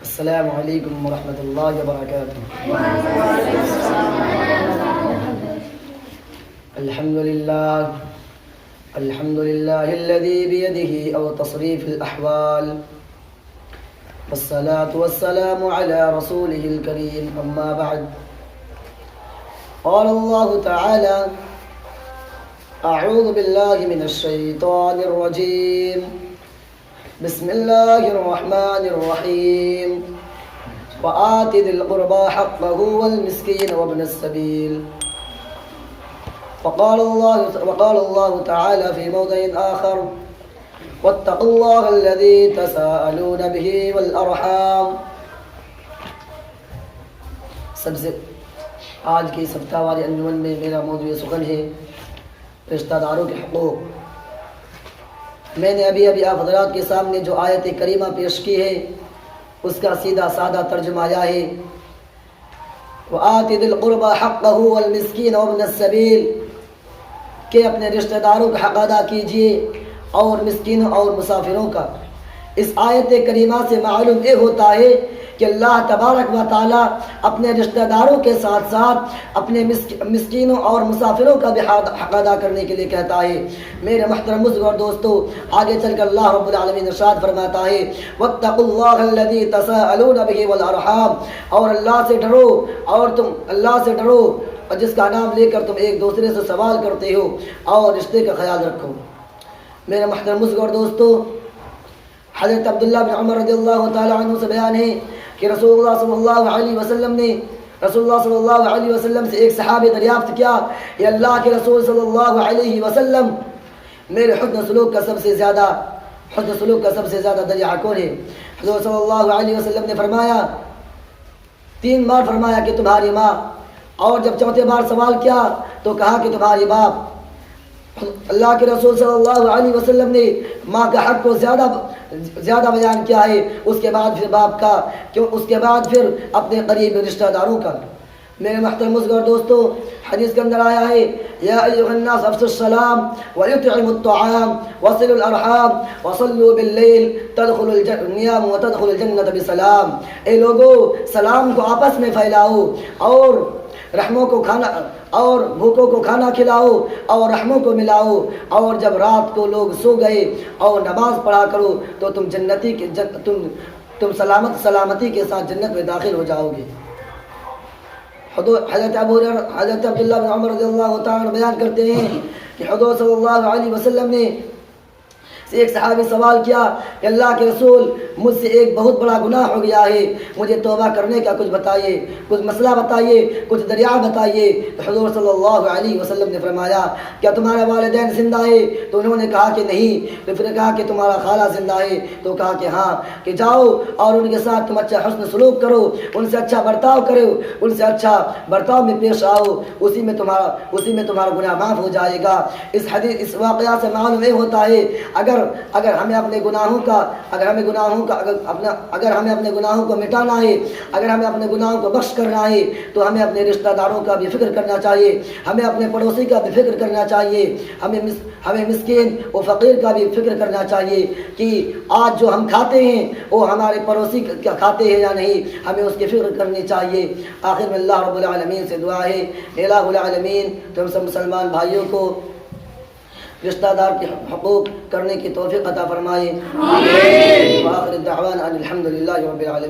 السلام علیکم ورحمۃ اللہ وبرکاتہ۔ الحمد للہ الذی بیدہ او تصریف الاحوال والصلاة والسلام علی رسولہ الکریم، اما بعد، قال اللہ تعالی اعوذ باللہ من الشیطان الرجیم، بسم اللہ الرحمن الرحیم، وآت ذی القربى حقه والمسکین وابن السبیل، وقال اللہ تعالی فی موضع آخر، واتقوا اللہ الذی تساءلون به والارحام۔ سب سے آج کی سبتہ والی انجمن میں میرا موضوع سخن ہے رشتہ داروں کے حقوق۔ میں نے ابھی آپ حضرات کے سامنے جو آیت کریمہ پیش کی ہے اس کا سیدھا سادہ ترجمہ آیا ہے، وآت ذی القربى حقہ والمسکین وابن السبیل، کہ اپنے رشتہ داروں کا حق ادا کیجیے اور مسکینوں اور مسافروں کا۔ اس آیت کریمہ سے معلوم یہ ہوتا ہے کہ اللہ تبارک و تعالی اپنے رشتہ داروں کے ساتھ ساتھ اپنے مسکینوں اور مسافروں کا بھی حق ادا کرنے کے لیے کہتا ہے۔ میرے محترم بزرگ اور دوستو، آگے چل کر اللہ رب العالمین ارشاد فرماتا ہے، واتقوا اللہ الذی تساءلون بہ والارحام، اور اللہ سے ڈرو، اور تم اللہ سے ڈرو اور جس کا نام لے کر تم ایک دوسرے سے سوال کرتے ہو اور رشتے کا خیال رکھو۔ میرے محترم بزرگ اور دوستو، حضرت عبداللہ بن عمر رضی اللہ تعالی عنہ سے بیان ہے کہ رسول اللہ صلی اللہ علیہ وسلم سے ایک صحابی دریافت کیا کہ اللہ کے رسول صلی اللہ علیہ وسلم، میرے حسن سلوک کا سب سے زیادہ درجہ کون ہے؟ حضور صلی اللہ علیہ وسلم نے فرمایا، 3 بار فرمایا کہ تمہاری ماں، اور جب 4تھے بار سوال کیا تو کہا کہ تمہاری باپ۔ اللہ کے رسول صلی اللہ علیہ وسلم نے ماں کا حق کو زیادہ بیان کیا ہے، اس کے بعد پھر باپ کا، اس کے بعد پھر اپنے قریب رشتہ داروں کا۔ میرے محترم بزرگ اور دوستو، حدیث کے اندر آیا ہے، یا ایھا الناس افشوا السلام ویطعموا الطعام وصلوا الارحام وصلوا باللیل تدخلوا النیام وتدخلوا الجنۃ بسلام۔ اے لوگو، سلام کو آپس میں پھیلاؤ، اور رحموں کو کھانا، اور بھوکوں کو کھانا کھلاؤ، اور رحموں کو ملاؤ، اور جب رات کو لوگ سو گئے اور نماز پڑھا کرو تو تم سلامتی کے ساتھ جنت میں داخل ہو جاؤ گے۔ حضرت عبداللہ بن عمر رضی اللہ تعالیٰ عنہ بیان کرتے ہیں کہ حضور صلی اللہ علیہ وسلم نے ایک صحابی سوال کیا کہ اللہ کے رسول، مجھ سے ایک بہت بڑا گناہ ہو گیا ہے، مجھے توبہ کرنے کا کچھ بتائیے، کچھ مسئلہ بتائیے، کچھ دریا بتائیے۔ تو حضور صلی اللہ علیہ وسلم نے فرمایا، کیا تمہارے والدین زندہ ہے؟ تو انہوں نے کہا کہ نہیں۔ تو پھر کہا کہ تمہارا خالہ زندہ ہے؟ تو کہا کہ ہاں۔ کہ جاؤ اور ان کے ساتھ تم اچھا حسن سلوک کرو، ان سے اچھا برتاؤ کرو، ان سے اچھا برتاؤ میں پیش آؤ، اسی میں تمہارا گناہ معاف ہو جائے گا۔ اس واقعہ سے معلوم یہ ہوتا ہے، اگر ہمیں اپنے گناہوں کو مٹانا ہے، اگر ہمیں اپنے گناہوں کو بخش کرنا ہے، تو ہمیں اپنے رشتہ داروں کا بھی فکر کرنا چاہیے، ہمیں اپنے پڑوسی کا بھی فکر کرنا چاہیے، ہمیں مسکین و فقیر کا بھی فکر کرنا چاہیے کہ آج جو ہم کھاتے ہیں وہ ہمارے پڑوسی کیا کھاتے ہیں یا نہیں، ہمیں اس کی فکر کرنی چاہیے۔ آخر میں اللہ رب العالمین سے دعا ہے، الہ العالمین تم سب مسلمان بھائیوں کو رشتہ دار کے حقوق کرنے کی توفیق عطا فرمائے۔ آمین۔ وآخر الدعوانا ان الحمد للہ رب العالمین۔